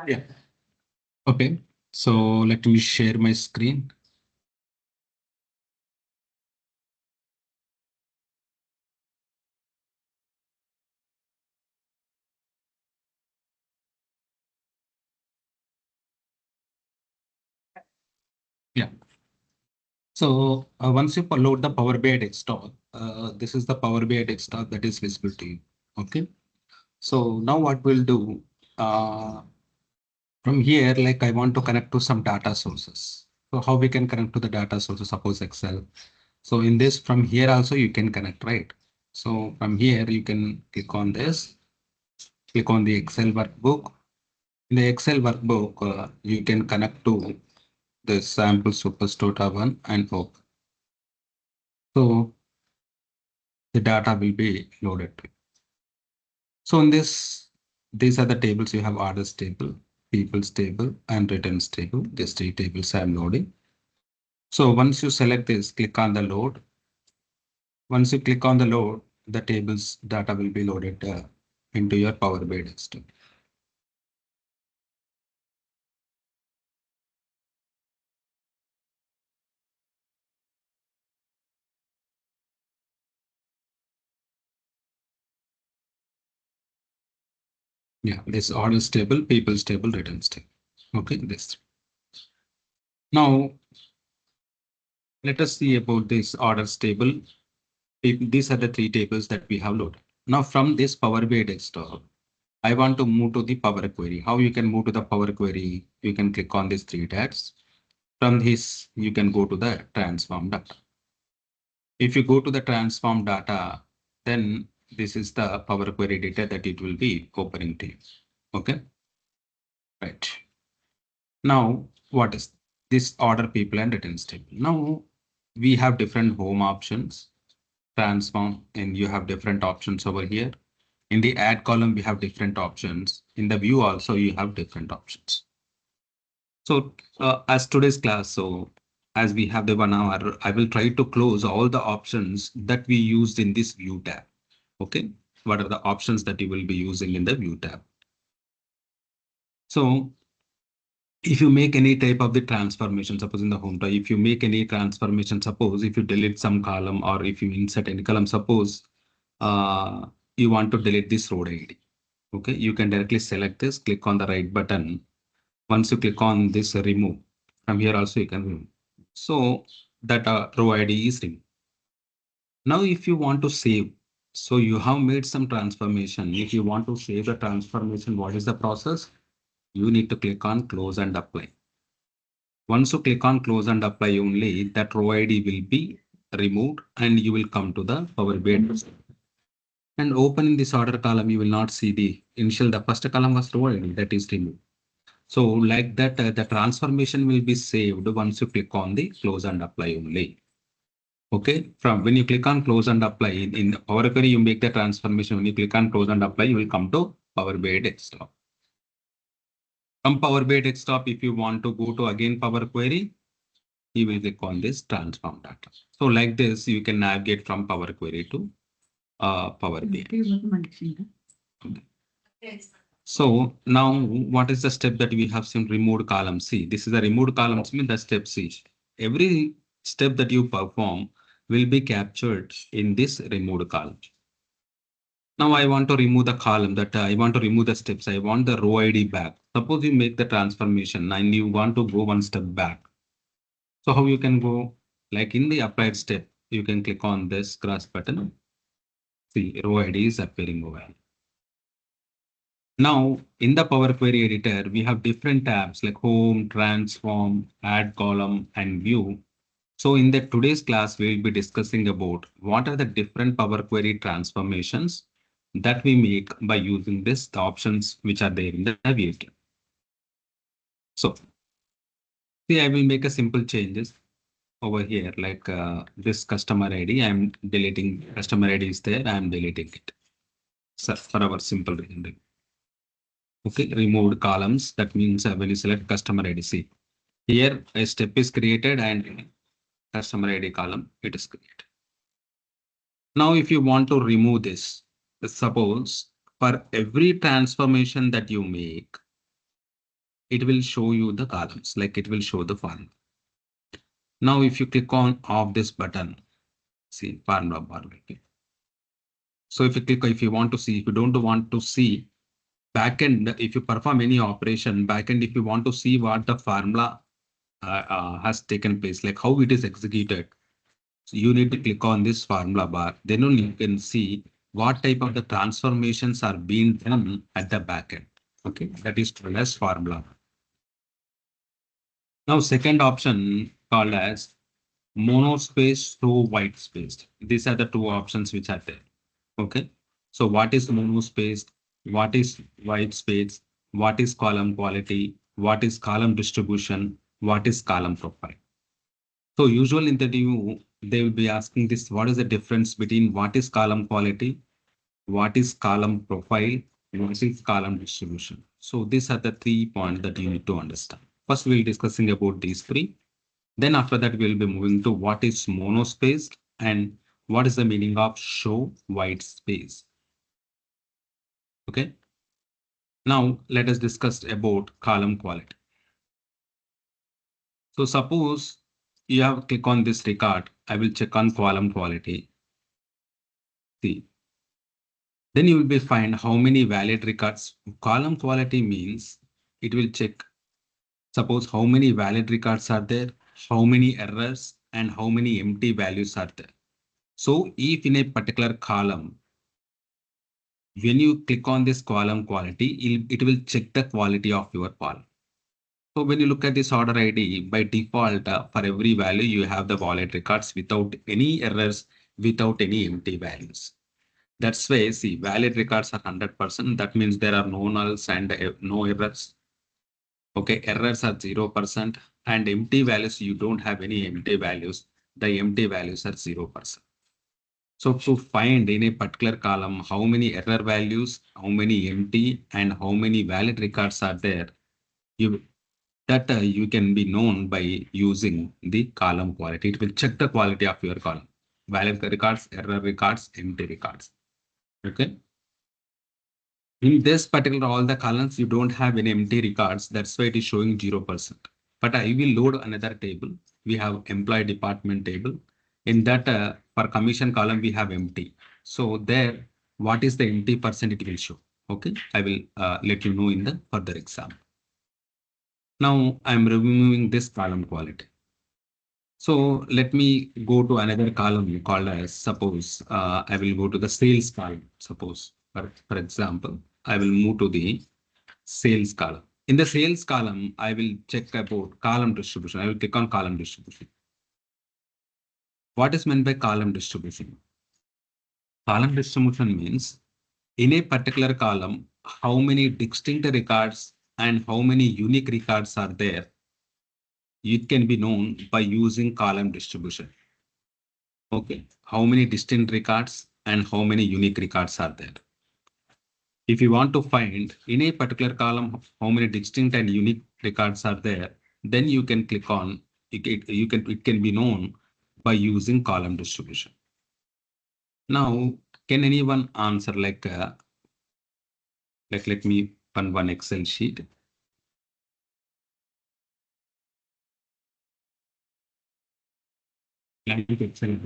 Yeah. Okay. So let me share my screen. Yeah. So once you load the Power BI desktop, this is the Power BI desktop that is visible to you. Okay. So now what we'll do from here, like I want to connect to some data sources. So how we can connect to the data sources, suppose Excel. So in this from here also you can connect, right? So from here you can click on this, click on the Excel workbook. In the Excel workbook, you can connect to the sample superstore 1 and open. So the data will be loaded. So in this, these are the tables. You have orders table, people's table, and returns table. These three tables I am loading. So once you select this, click on the load. Once you click on the load, the tables data will be loaded into your Power BI desktop. Yeah, this orders table, people's table, returns table. Okay, this. Now let us see about this orders table. These are the three tables that we have loaded. Now from this Power BI desktop, I want to move to the Power Query. How you can move to the Power Query? You can click on these three tabs. From this, you can go to the transform data. If you go to the transform data, then this is the Power Query data that it will be opening to you. Okay. Right. Now, what is this order people and returns table? Now we have different home options, transform, and you have different options over here. In the add column, we have different options. In the view also, you have different options. So as today's class, so as we have the 1 hour, I will try to close all the options that we used in this view tab. Okay. What are the options that you will be using in the view tab? So if you make any type of the transformation, suppose in the home tab, if you make any transformation, suppose if you delete some column or if you insert any column, suppose you want to delete this row ID. Okay, you can directly select this, click on the right button. Once you click on this remove, from here also you can remove. So that row ID is removed. Now, if you want to save, so you have made some transformation. If you want to save the transformation, what is the process? You need to click on close and apply. Once you click on close and apply only, that row ID will be removed and you will come to the Power BI. And open in this order column, you will not see the initial, the first column was row ID that is removed. So like that, the transformation will be saved once you click on the close and apply only. Okay, from when you click on close and apply in Power Query, you make the transformation. When you click on close and apply, you will come to Power BI desktop. From Power BI desktop, if you want to go to again Power Query, you will click on this transform data. So like this, you can navigate from Power Query to Power BI. Okay. So now what is the step that we have seen removed column C? This is the removed columns mean the step C. Every step that you perform will be captured in this removed column. Now I want to remove the column that I want to remove the steps. I want the row ID back. Suppose you make the transformation and you want to go one step back. So how you can go like in the applied step, you can click on this cross button. See row ID is appearing over here. Now, in the Power Query editor, we have different tabs like home, transform, add column, and view. So in the today's class, we will be discussing about what are the different Power Query transformations that we make by using this the options which are there in the view. So see, I will make a simple changes. over here, like this customer ID, I'm deleting customer ID is there, I'm deleting it. So for our simple rendering. Okay, removed columns. That means when you select customer ID, see here a step is created and customer ID column it is created. Now, if you want to remove this, suppose for every transformation that you make, it will show you the columns, like it will show the formula. Now, if you click on off this button, see formula bar. Okay. So if you click, if you want to see, if you don't want to see backend, if you perform any operation backend, if you want to see what the formula has taken place, like how it is executed, so you need to click on this formula bar. Then only you can see what type of the transformations are being done at the backend. Okay, that is called as formula. Now, second option called as monospace to white space. These are the two options which are there. Okay. So what is monospace? What is white space? What is column quality? What is column distribution? What is column profile? So usually in the demo, they will be asking this, what is the difference between what is column quality, what is column profile, what is column distribution? So these are the 3 points that you need to understand. First, we'll discussing about these three. Then after that, we'll be moving to what is monospace and what is the meaning of show white space. Okay. Now let us discuss about column quality. So suppose you have click on this record, I will check on column quality. See, then you will be find how many valid records. Column quality means it will check, suppose how many valid records are there, how many errors, and how many empty values are there. So if in a particular column, when you click on this column quality, it will check the quality of your column. So when you look at this order ID, by default, for every value, you have the wallet records without any errors, without any empty values. That's why, see, valid records are 100%. That means there are no nulls and no errors. Okay, errors are 0%, and empty values, you don't have any empty values. The empty values are 0%. So to find in a particular column how many error values, how many empty, and how many valid records are there, you that you can be known by using the column quality. It will check the quality of your column. Valid records, error records, empty records. Okay. In this particular, all the columns, you don't have any empty records. That's why it is showing 0%. But I will load another table. We have employee department table. In that, for commission column, we have empty. So there, what is the empty percent it will show. Okay. I will let you know in the further example. Now I'm removing this column quality. So let me go to another column called as, suppose I will go to the sales column. Suppose, for example, I will move to the sales column. In the sales column, I will check about column distribution. I will click on column distribution. What is meant by column distribution? Column distribution means in a particular column, how many distinct records and how many unique records are there. It can be known by using column distribution. Okay, how many distinct records and how many unique records are there? If you want to find in a particular column how many distinct and unique records are there, then you can click on it can be known by using column distribution. Now, can anyone answer like let me run one Excel sheet. Excel.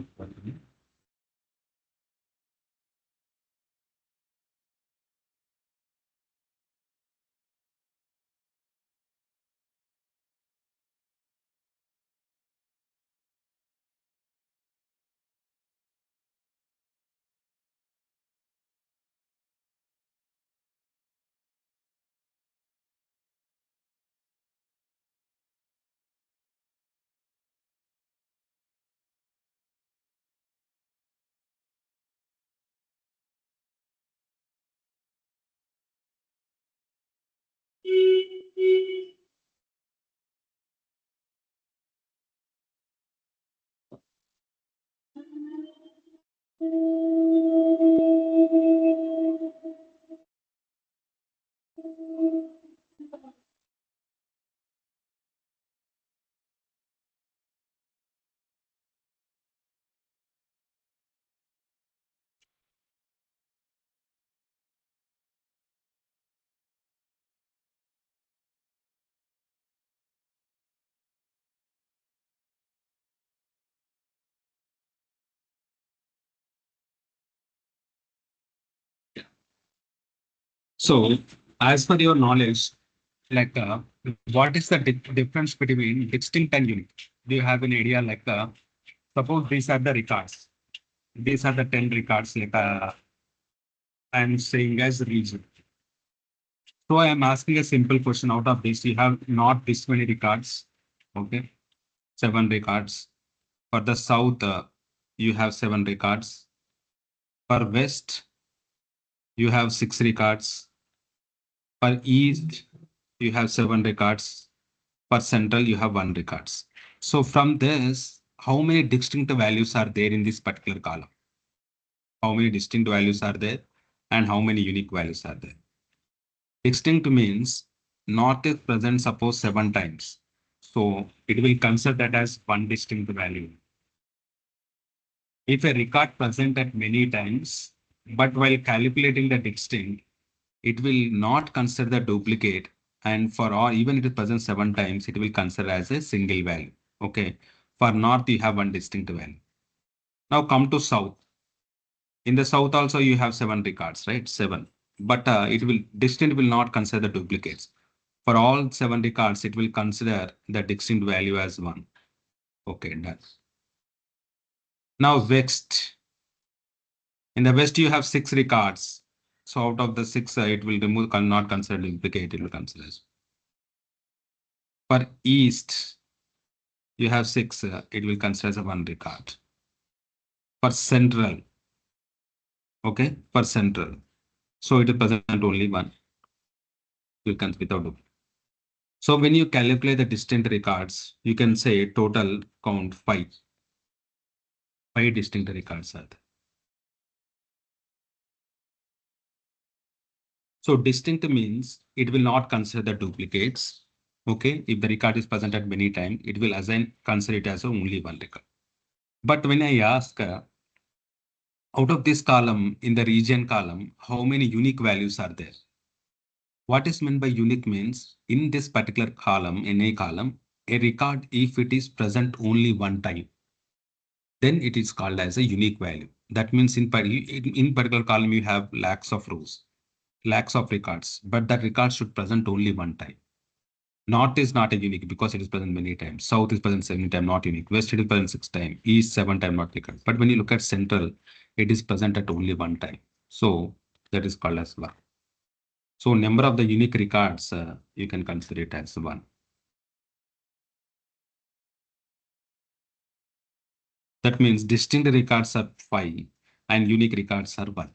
So, as per your knowledge, like what is the difference between distinct and unique? Do you have an idea? Like, suppose these are the records. These are the 10 records. Like, I'm saying as region. So I am asking a simple question out of this. You have not this many records. Okay, 7 records. For the south, you have 7 records. For west, you have 6 records. For east, you have 7 records. For central, you have 1 records. So from this, how many distinct values are there in this particular column? How many distinct values are there and how many unique values are there? Distinct means not is present, suppose 7 times. So it will consider that as one distinct value. If a record present at many times, but while calculating the distinct, it will not consider the duplicate. And for all, even if it is present 7 times, it will consider as a single value. Okay. For north, you have one distinct value. Now come to south. In the south also you have 7 records, right? 7. But it will distinct will not consider the duplicates. For all 7 records, it will consider the distinct value as 1. Okay, done. Now west. In the west, you have 6 records. So out of the 6, it will remove, not consider duplicate, it will consider. For east, you have 6, it will consider as a 1 record. For central, okay, for central. So it is present only 1. You can without duplicate. So when you calculate the distinct records, you can say total count 5. 5 distinct records are there. So distinct means it will not consider the duplicates. Okay, if the record is presented many times, it will assign consider it as only 1 record. But when I ask out of this column in the region column, how many unique values are there? What is meant by unique means in this particular column, in a column, a record if it is present only 1 time, then it is called as a unique value. That means in particular column you have lakhs of rows, lakhs of records, but that record should present only 1 time. North is not a unique because it is present many times. South is present 7 times, not unique. West it is present 6 times. East 7 times, not record. But when you look at central, it is present at only 1 time. So that is called as 1. So number of the unique records, you can consider it as 1. That means distinct records are 5 and unique records are 1.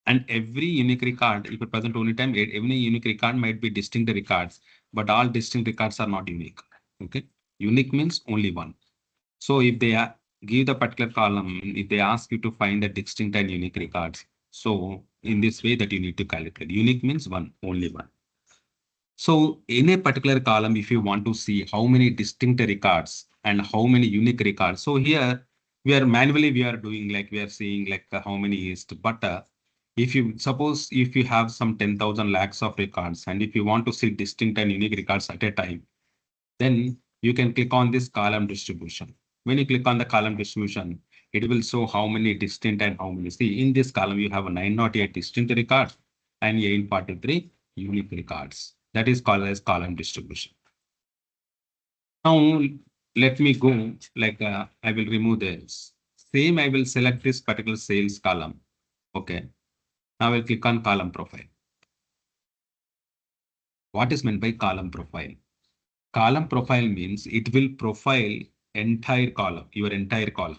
And every unique record, if it present only time, every unique record might be distinct records, but all distinct records are not unique. Okay. Unique means only 1. So if they give the particular column, if they ask you to find the distinct and unique records, so in this way that you need to calculate. Unique means 1, only 1. So in a particular column, if you want to see how many distinct records and how many unique records, so here we are manually we are doing like we are seeing like how many is, but if you suppose if you have some 10,000 lakhs of records and if you want to see distinct and unique records at a time, then you can click on this column distribution. When you click on the column distribution, it will show how many distinct and how many. See, in this column, you have a 908 distinct records and 843 unique records. That is called as column distribution. Now, let me go like I will remove this. Same, I will select this particular sales column. Okay. Now I will click on column profile. What is meant by column profile? Column profile means it will profile entire column, your entire column.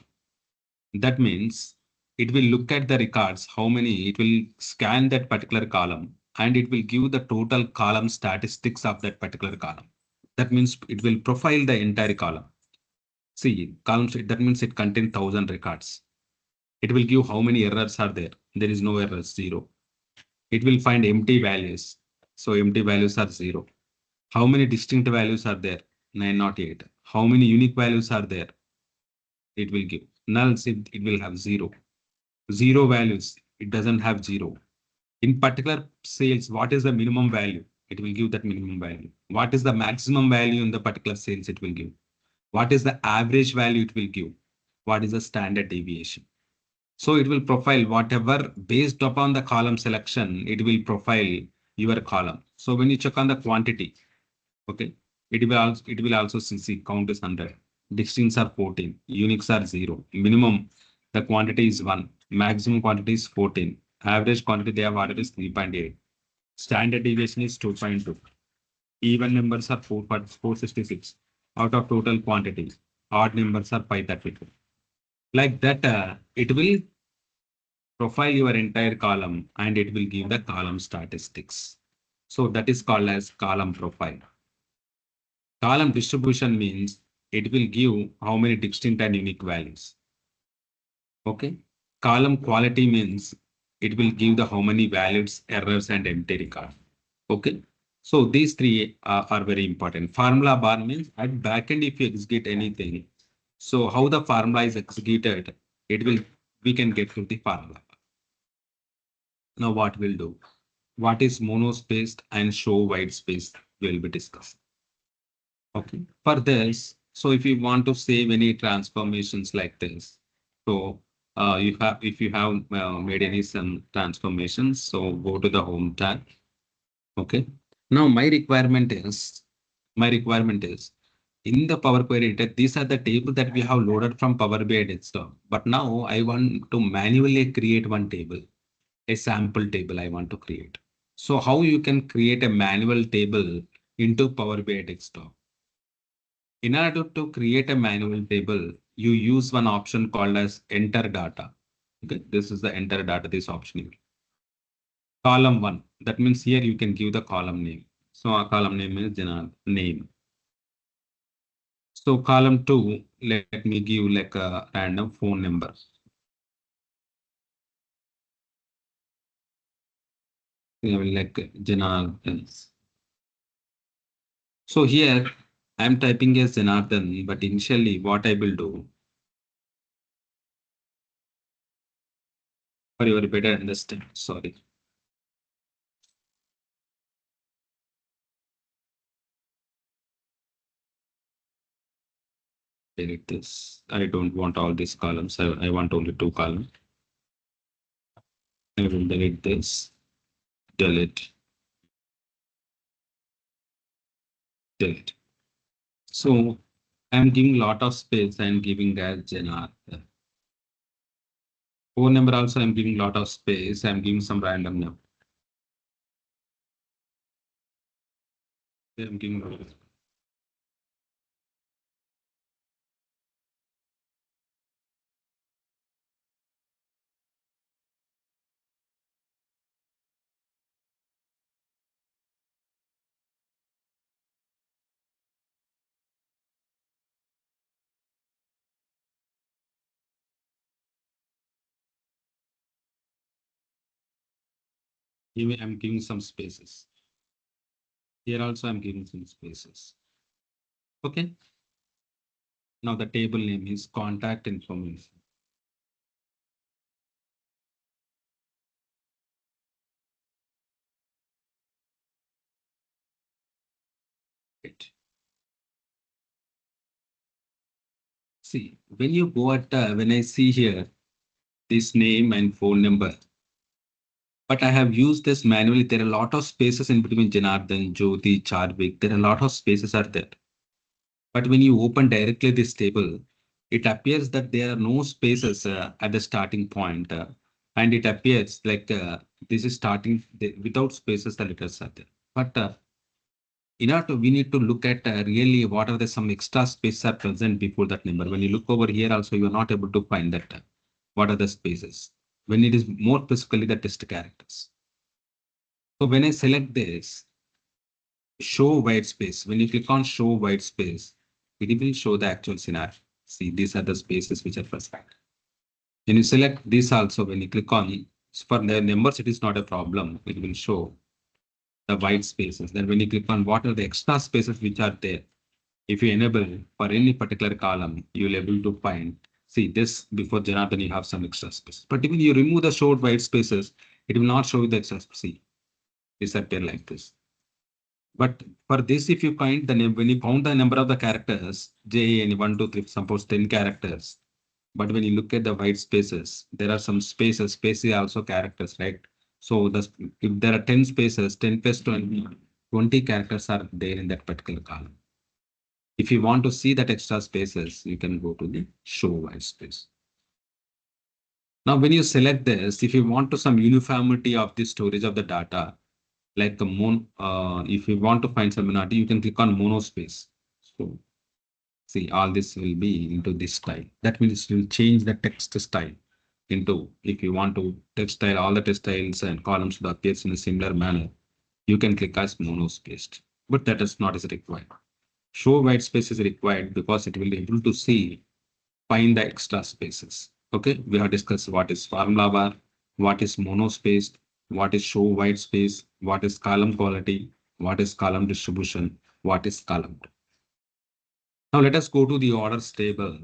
That means it will look at the records, how many, it will scan that particular column and it will give the total column statistics of that particular column. That means it will profile the entire column. See, columns, that means it contains 1,000 records. It will give how many errors are there. There is no errors, zero. It will find empty values. So empty values are zero. How many distinct values are there? 908. How many unique values are there? It will give. Nulls, it will have zero. Zero values, it doesn't have zero. In particular sales, what is the minimum value? It will give that minimum value. What is the maximum value in the particular sales? It will give. What is the average value? It will give. What is the standard deviation? So it will profile whatever based upon the column selection, it will profile your column. So when you check on the quantity, okay, it will also see count is 100. Distincts are 14. Uniques are 0. Minimum, the quantity is 1. Maximum quantity is 14. Average quantity they have ordered is 3.8. Standard deviation is 2.2. Even numbers are 466 out of total quantity. Odd numbers are 532. Like that, it will profile your entire column and it will give the column statistics. So that is called as column profile. Column distribution means it will give how many distinct and unique values. Okay. Column quality means it will give the how many values, errors, and empty record. Okay. So these three are very important. Formula bar means at backend, if you execute anything, so how the formula is executed, it will we can get to the formula. Now what we'll do? What is monospaced and show white space will be discussed. Okay. For this, so if you want to save any transformations like this, so you have if you have made any some transformations, so go to the home tab. Okay. Now my requirement is in the Power Query editor, these are the table that we have loaded from Power BI desktop. But now I want to manually create one table, a sample table I want to create. So how you can create a manual table into Power BI desktop? In order to create a manual table, you use one option called as enter data. Okay, this is the enter data, this option here. Column one, that means here you can give the column name. So our column name is name. So column two, let me give like a random phone number. I will like Janardhan. So here I'm typing as Janardhan, but initially what I will do for your better understand. Sorry. Delete this. I don't want all these columns. I want only two columns. I will delete this. Delete. Delete. So I'm giving lot of space. I'm giving as Janardhan. Phone number also I'm giving lot of space. I'm giving some random number. I'm giving I'm giving some spaces. Here also I'm giving some spaces. Okay. Now the table name is contact information. Right. See, when you go at when I see here this name and phone number, but I have used this manually. There are a lot of spaces in between Janardhan, Jyoti, Charvik. There are a lot of spaces are there. But when you open directly this table, it appears that there are no spaces at the starting point. And it appears like this is starting without spaces, the letters are there. But we need to look at really what are the some extra spaces are present before that number. When you look over here also, you are not able to find that what are the spaces. When it is more specifically the test characters. So when I select this, show white space, when you click on show white space, it will show the actual scenario. See, these are the spaces which are present. When you select this also, when you click on for the numbers, it is not a problem. It will show the white spaces. Then when you click on what are the extra spaces which are there, if you enable for any particular column, you will able to find, see this before Janardhan, you have some extra space. But even you remove the showed white spaces, it will not show you the extra space. See, disappear like this. But for this, if you count the name, when you count the number of the characters, J, N, 1, 2, 3, suppose 10 characters. But when you look at the white spaces, there are some spaces, spaces are also characters, right? So the, if there are 10 spaces, 10 plus 20, 20 characters are there in that particular column. If you want to see that extra spaces, you can go to the show white space. Now, when you select this, if you want to some uniformity of the storage of the data, like if you want to find some minority, you can click on monospace. So see, all this will be into this style. That means it will change the text style into, if you want to text style, all the text styles and columns should appear in a similar manner, you can click as monospaced, but that is not as required. Show white space is required because it will be able to see, find the extra spaces. Okay, we have discussed what is formula bar, what is monospaced, what is show white space, what is column quality, what is column distribution, what is column. Now let us go to the orders table,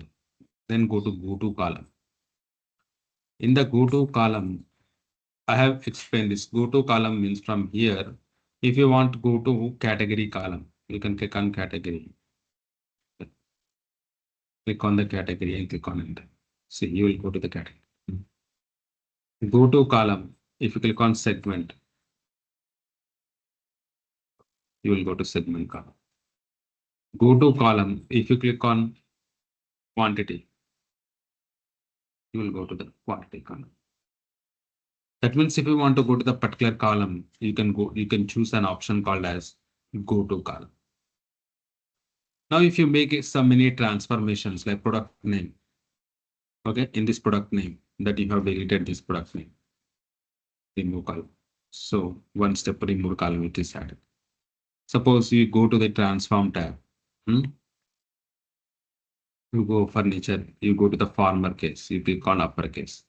then go to column. In the go to column, I have explained this. Go to column means from here, if you want to go to category column, you can click on category. Click on the category and click on enter. See, you will go to the category. Go to column. If you click on segment, you will go to segment column. Go to column. If you click on quantity, you will go to the quantity column. That means if you want to go to the particular column, you can choose an option called as go to column. Now, if you make some many transformations like product name, okay, in this product name that you have deleted this product name, remove column. So one step remove column it is added. Suppose you go to the transform tab. You go furniture, you go to the former case, you click on uppercase.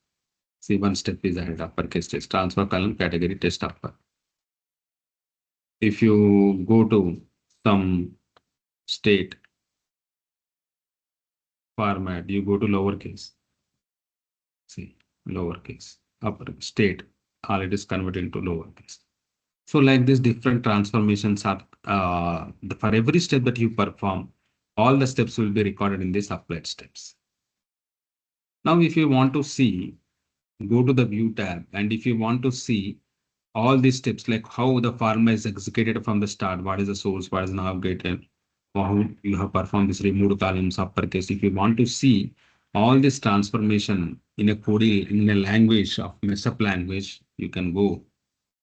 See, one step is added, uppercase text, transfer column category test upper. If you go to some state format, you go to lowercase. See, lowercase, upper state, all it is converted into lowercase. So like this, different transformations are for every step that you perform, all the steps will be recorded in this applied steps. Now, if you want to see, go to the view tab, and if you want to see all these steps, like how the formula is executed from the start, what is the source, what is navigated, how you have performed this removed columns, uppercase. If you want to see all this transformation in a coding, in a language of mess up language, you can go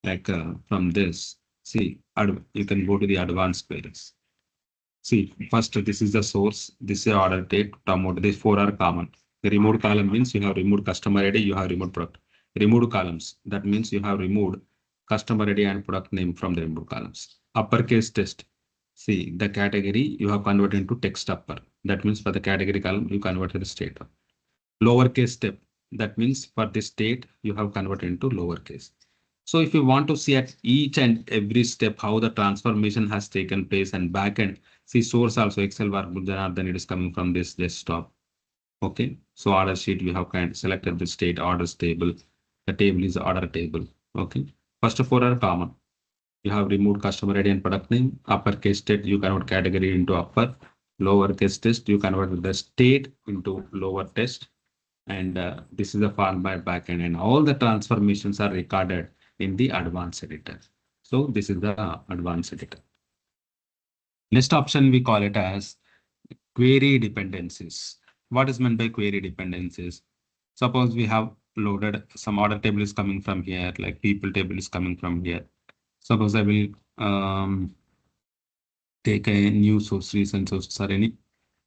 like from this. See, you can go to the advanced queries. See, first, this is the source. This is order date, promote. These four are common. The removed column means you have removed customer ID, you have removed product. Removed columns, that means you have removed customer ID and product name from the removed columns. Uppercase test. See, the category you have converted into text upper. That means for the category column, you converted the state. Lowercase step. That means for this state, you have converted into lowercase. So if you want to see at each and every step how the transformation has taken place and backend, see source also Excel workbook, then it is coming from this desktop. Okay, so order sheet, we have kind of selected the state orders table. The table is order table. Okay, first of all are common. You have removed customer ID and product name. Uppercase state, you convert category into upper. Lowercase test, you convert the state into lower test. And this is the format backend, and all the transformations are recorded in the advanced editor. So this is the advanced editor. Next option we call it as query dependencies. What is meant by query dependencies? Suppose we have loaded some order table is coming from here, like people table is coming from here. Suppose I will take a new source, recent source or any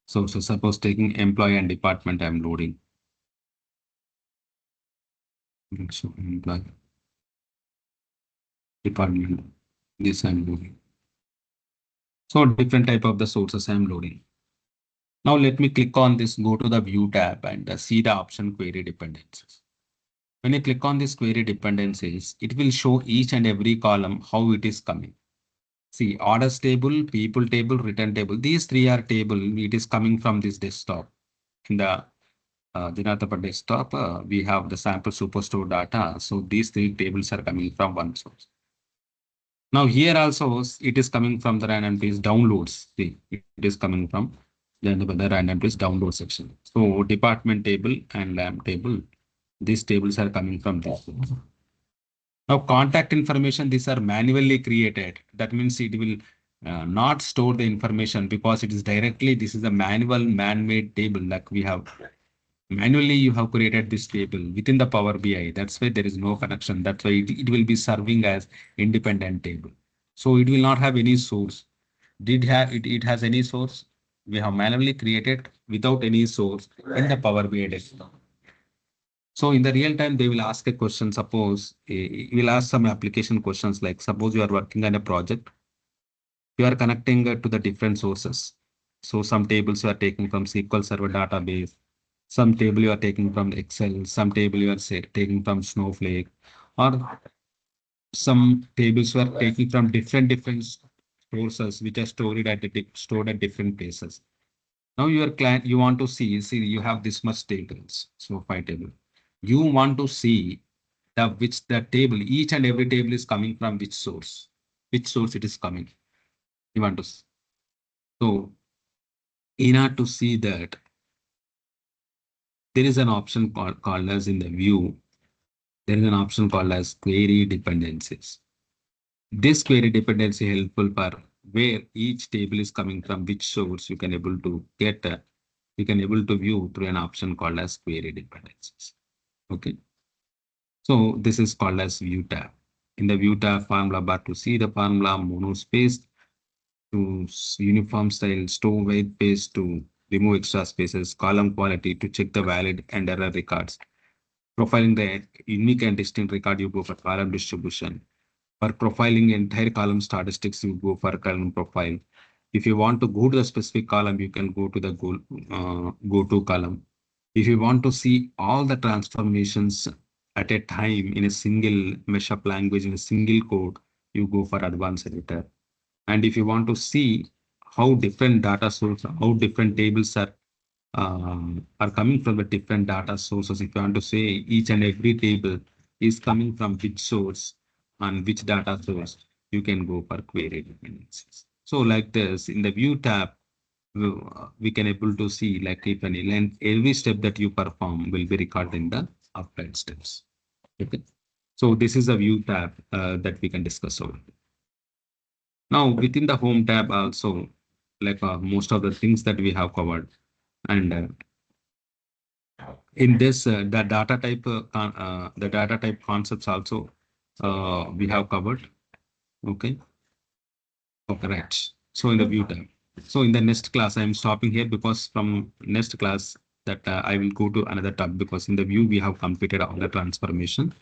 source. So suppose taking employee and department I'm loading. So employee department, this I'm loading. So different type of the sources I'm loading. Now let me click on this, go to the view tab and see the option query dependencies. When you click on this query dependencies, it will show each and every column how it is coming. See, orders table, people table, return table. These three are table. It is coming from this desktop. In the Dinatapa desktop, we have the sample superstore data. So these three tables are coming from one source. Now here also it is coming from the random trees downloads. See, it is coming from the random trees download section. So department table and lamp table, these tables are coming from this. Now contact information, these are manually created. That means it will not store the information because it is directly, this is a manual man-made table like we have. Manually, you have created this table within the Power BI. That's why there is no connection. That's why it will be serving as independent table. So it will not have any source. It has any source? We have manually created without any source in the Power BI desktop. So in the real time, they will ask a question. Suppose we'll ask some application questions like suppose you are working on a project, you are connecting to the different sources. So some tables you are taking from SQL Server database, some table you are taking from Excel, some table you are taking from Snowflake, or some tables you are taking from different sources which are stored at different places. Now your client, you want to see you have this much tables, so 5 table. You want to see the table, each and every table is coming from which source it is coming. You want to so in order to see that, there is an option called as in the view. There is an option called as query dependencies. This query dependency helpful for where each table is coming from which source you can able to get. You can able to view through an option called as query dependencies. Okay. So this is called as view tab. In the view tab, formula bar to see the formula, monospace to uniform style, store white space to remove extra spaces, column quality to check the valid and error records. Profiling the unique and distinct record, you go for column distribution. For profiling entire column statistics, you go for column profile. If you want to go to the specific column, you can go to the go to column. If you want to see all the transformations at a time in a single mesh up language, in a single code, you go for advanced editor. And if you want to see how different data sources, how different tables are coming from the different data sources, if you want to say each and every table is coming from which source and which data source, you can go for query dependencies. So like this, in the view tab, we can able to see like if any length, every step that you perform will be recorded in the applied steps. Okay. So this is a view tab that we can discuss over. Now within the home tab also, like most of the things that we have covered, and in this the data type concepts also we have covered. Okay. Okay, right. So in the view tab. So in the next class, I'm stopping here because from next class that I will go to another tab because in the view we have completed all the transformation.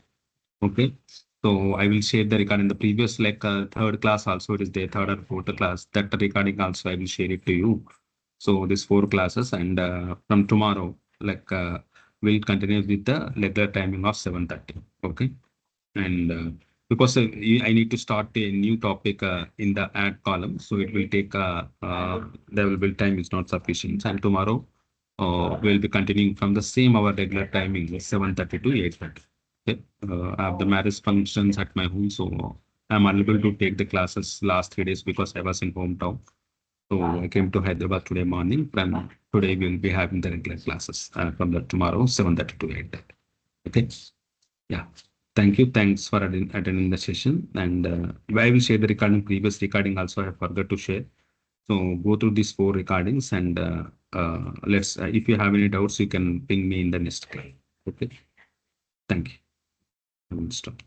Okay. So I will share the recording. The previous like third class also it is there, third or fourth class. That recording also I will share it to you. So these 4 classes and from tomorrow like we'll continue with the regular timing of 7:30. Okay. And because I need to start a new topic in the add column, so it will take the available time is not sufficient. And tomorrow we'll be continuing from the same our regular timing, 7:30 to 8:30. Okay. I have the marriage functions at my home, so I'm unable to take the classes last 3 days because I was in hometown. So I came to Hyderabad today morning. From today we'll be having the regular classes from the tomorrow 7:30 to 8:30. Okay. Yeah. Thank you. Thanks for attending the session. And I will share the recording, previous recording also I forgot to share. So go through these 4 recordings and let's, if you have any doubts, you can ping me in the next class. Okay. Thank you. I will stop.